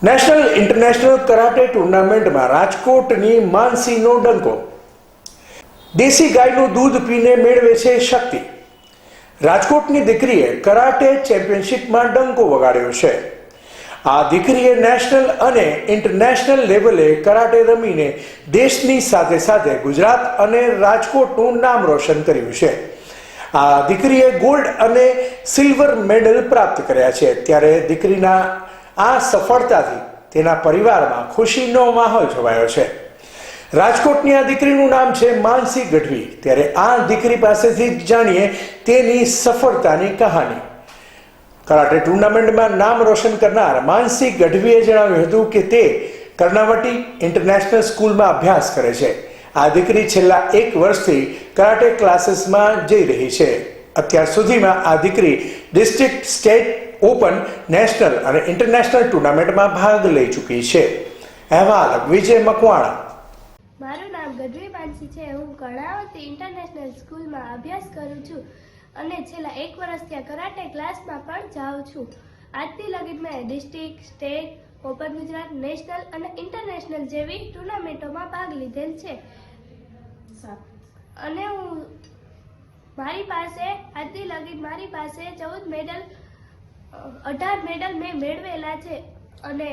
National international karate ટુર્નામેન્ટમાં રાજકોટની માનસીનો ડંકો. દેશી ગાયનું દૂધ પીને મેળવે છે શક્તિ. રાજકોટની દીકરીએ કરાટે ચેમ્પિયનશિપમાં ડંકો વગાડ્યો છે. આ દીકરીએ નેશનલ અને ઇન્ટરનેશનલ લેવલે કરાટે રમીને દેશની સાથે સાથે ગુજરાત અને રાજકોટનું નામ રોશન કર્યું છે. આ દીકરીએ ગોલ્ડ અને સિલ્વર મેડલ પ્રાપ્ત કર્યા છે. ત્યારે દીકરીના આ સફળતાથી તેના પરિવારમાં ખુશીનો માહોલ છવાયો છે. રાજકોટની આ દીકરીનું નામ છે માનસી ગઢવી. ત્યારે આ દીકરી પાસેથી જ જાણીએ તેની સફળતાની કહાની. કરાટે ટુર્નામેન્ટમાં નામ રોશન કરનાર માનસી ગઢવીએ જણાવ્યું હતું કે તે કર્ણાવટી ઇન્ટરનેશનલ સ્કૂલમાં અભ્યાસ કરે છે. આ દીકરી છેલ્લા 1 વર્ષથી કરાટે ક્લાસીસમાં જઈ રહી છે. અત્યાર સુધીમાં આ દીકરી ડિસ્ટ્રિક્ટ, સ્ટેટ, ઓપન, નેશનલ અને ઇન્ટરનેશનલ ટુર્નામેન્ટમાં ભાગ લઈ ચૂકી છે. અહેવાલ વિજય મકવાણા. મારું નામ ગઢવી માનસી છે. હું કર્ણાવતી ઇન્ટરનેશનલ સ્કૂલમાં અભ્યાસ કરું છું અને છેલ્લા 1 વર્ષ ત્યાં કરાટે ક્લાસમાં પણ જાઉં છું. આજથી લગી મેં district, state, open Gujarat, national અને ઇન્ટરનેશનલ જેવી ટુર્નામેન્ટોમાં ભાગ લીધેલ છે. અને મારી પાસે 14 મેડલ, 18 મેડલ મેં મેળવેલા છે અને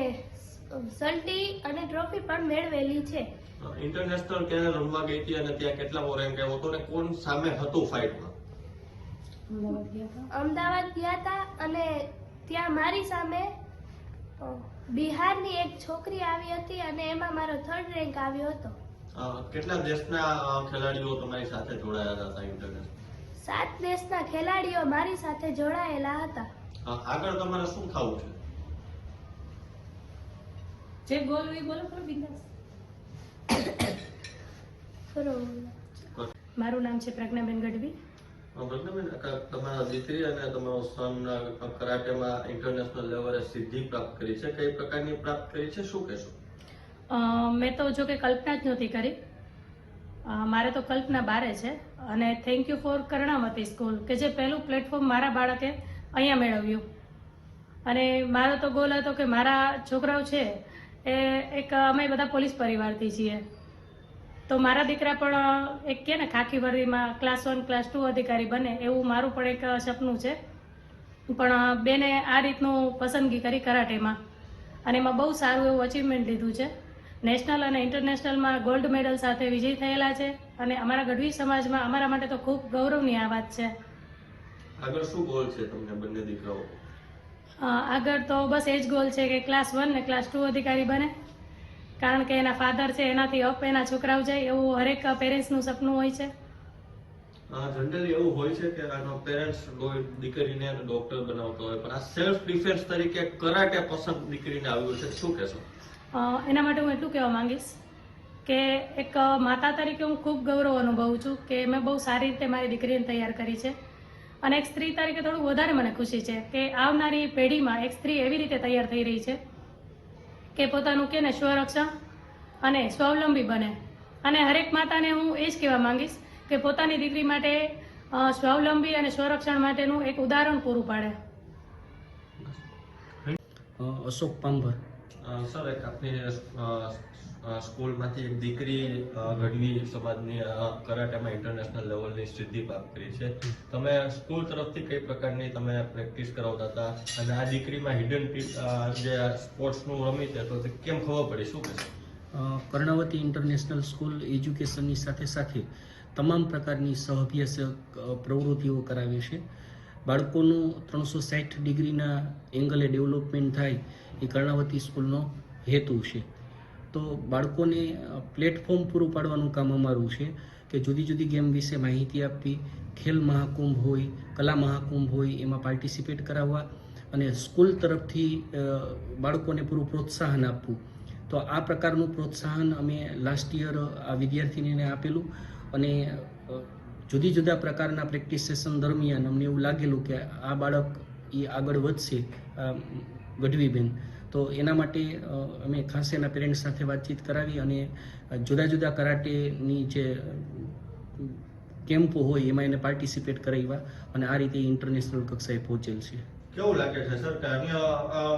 સલ્ટી અને ટ્રોફી પણ મેળવેલી છે. ઇન્ટરનેશનલ ક્યારે રમવા ગઈ હતી અને ત્યાં કેટલામો રેન્ક આવ્યો હતો અને કોણ સામે હતું ફાઇટમાં? અમદાવાદ ગયા હતા અને ત્યાં મારી સામે બિહારની એક છોકરી આવી હતી અને એમાં મારો 3rd રેન્ક આવ્યો હતો. કેટલા દેશના ખેલાડીઓ તમારી સાથે જોડાયા હતા ઇન્ટરનેશનલ? 7 દેશના ખેલાડીઓ મારી સાથે જોડાયેલા હતા. આગળ તમારે શું થવું છે? જે બોલવું એ બોલો પણ બિંદાસ. મારું નામ છે પ્રજ્ઞાબેન ગઢવી. તમારા દીકરી અને તમારો સન કરાટેમાં ઇન્ટરનેશનલ લેવલે સિદ્ધિ પ્રાપ્ત કરી છે. કઈ પ્રકારની પ્રાપ્ત કરી છે, શું કહેશો? મેં તો જો કે કલ્પના જ નહોતી કરી. મારે તો કલ્પના બારે છે અને thank you for Karnavati school કે જે પહેલું પ્લેટફોર્મ મારા બાળકે અહીંયા મેળવ્યું. અને મારો તો ગોલ હતો કે મારા છોકરાઓ છે એ એક અમે બધા પોલીસ પરિવારથી છીએ, તો મારા દીકરા પણ એક કે ને ખાખી વર્દીમાં ક્લાસ 1, ક્લાસ 2 અધિકારી બને એવું મારું પણ એક સપનું છે. પણ બેને આ રીતનું પસંદગી કરી કરાટેમાં અને એમાં બહુ સારું એવું અચીવમેન્ટ લીધું છે. નેશનલ અને ઇન્ટરનેશનલમાં ગોલ્ડ મેડલ સાથે વિજય થયેલા છે અને અમારા ગઢવી સમાજમાં અમારા માટે તો ખૂબ ગૌરવની આ વાત છે. આગળ શું ગોલ છે તમને બંને દીકરાઓ? આગળ તો બસ એ જ ગોલ છે કે ક્લાસ 1 ને ક્લાસ 2 અધિકારી બને, કારણ કે એના ફાધર છે એનાથી અપ એના છોકરાઓ જાય એવું હરેક પેરેન્ટ્સનું સપનું હોય છે. જનરલી એવું હોય છે કે આનો પેરેન્ટ્સ દીકરીને ડોક્ટર બનાવતો હોય, પણ આ સેલ્ફ ડિફેન્સ તરીકે કરાટે પસંદ દીકરીને આવ્યું છે, શું કહેશો? એના માટે હું એટલું કહેવા માંગીશ કે એક માતા તરીકે હું ખૂબ ગૌરવ અનુભવું છું કે મેં બહુ સારી રીતે મારી દીકરીને તૈયાર કરી છે. અને એક સ્ત્રી તરીકે થોડું વધારે મને ખુશી છે કે આવનારી પેઢીમાં એક સ્ત્રી એવી રીતે તૈયાર થઈ રહી છે કે પોતાનું કે ને સ્વરક્ષણ અને સ્વાવલંબી બને. અને હરેક માતાને હું એ જ કહેવા માંગીશ કે પોતાની દીકરી માટે સ્વાવલંબી અને સ્વરક્ષણ માટેનું એક ઉદાહરણ પૂરું પાડે. અશોક પાંભર. સર, એક આપની સ્કૂલમાંથી એક દીકરી ગઢવી સમાજની કરાટેમાં ઇન્ટરનેશનલ લેવલની સિદ્ધિ પ્રાપ્ત કરી છે. તમે સ્કૂલ તરફથી કઈ પ્રકારની તમે પ્રેક્ટિસ કરાવતા હતા અને આ દીકરીમાં હિડન જે સ્પોર્ટ્સનું રમી છે તો તે કેમ ખબર પડી, શું કહેશો? કર્ણાવતી ઇન્ટરનેશનલ સ્કૂલ એજ્યુકેશનની સાથે સાથે તમામ પ્રકારની સહઅભ્યાસ પ્રવૃત્તિઓ કરાવે છે. બાળકોનું 360 ડિગ્રીના એંગલે ડેવલપમેન્ટ થાય એ કર્ણાવતી સ્કૂલનો હેતુ છે. તો બાળકોને પ્લેટફોર્મ પૂરું પાડવાનું કામ અમારું છે કે જુદી જુદી ગેમ વિશે માહિતી આપવી, ખેલ મહાકુંભ હોય, કલા મહાકુંભ હોય એમાં પાર્ટિસિપેટ કરાવવા અને સ્કૂલ તરફથી બાળકોને પૂરું પ્રોત્સાહન આપવું. તો આ પ્રકારનું પ્રોત્સાહન અમે લાસ્ટ યર આ વિદ્યાર્થીનીને આપેલું અને જુદી જુદા પ્રકારના પ્રેક્ટિસ સેશન દરમિયાન અમને એવું લાગેલું કે આ બાળક એ આગળ વધશે ગઢવીબેન. તો એના માટે અમે ખાસ એના પેરેન્ટ્સ સાથે વાતચીત કરાવી અને જુદા જુદા કરાટેની જે કેમ્પો હોય એમાં એને પાર્ટિસિપેટ કરાવ્યા અને આ રીતે ઇન્ટરનેશનલ કક્ષાએ પહોંચેલ છે. કેવું લાગે છે સર કે અન્ય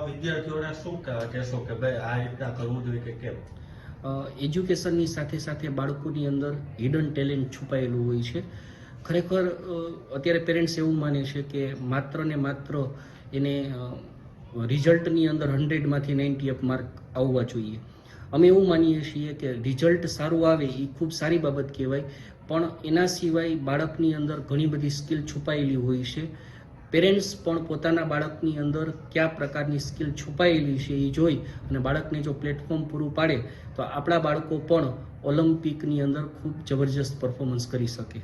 વિદ્યાર્થીઓને શું કહેશો કે ભાઈ આ રીતના કરવું જોઈએ કે કેમ? એજ્યુકેશનની સાથે સાથે બાળકોની અંદર હિડન ટેલેન્ટ છુપાયેલું હોય છે. ખરેખર અત્યારે પેરેન્ટ્સ એવું માને છે કે માત્ર ને માત્ર એને રિઝલ્ટની અંદર 100માંથી 90 અપ માર્ક આવવા જોઈએ. અમે એવું માનીએ છીએ કે રિઝલ્ટ સારું આવે એ ખૂબ સારી બાબત કહેવાય, પણ એના સિવાય બાળકની અંદર ઘણી બધી સ્કિલ છુપાયેલી હોય છે. પેરેન્ટ્સ પણ પોતાના બાળકની અંદર કયા પ્રકારની સ્કિલ છુપાયેલી છે એ જોઈ અને બાળકને જો પ્લેટફોર્મ પૂરું પાડે તો આપણા બાળકો પણ ઓલિમ્પિકની અંદર ખૂબ જબરજસ્ત પરફોર્મન્સ કરી શકે.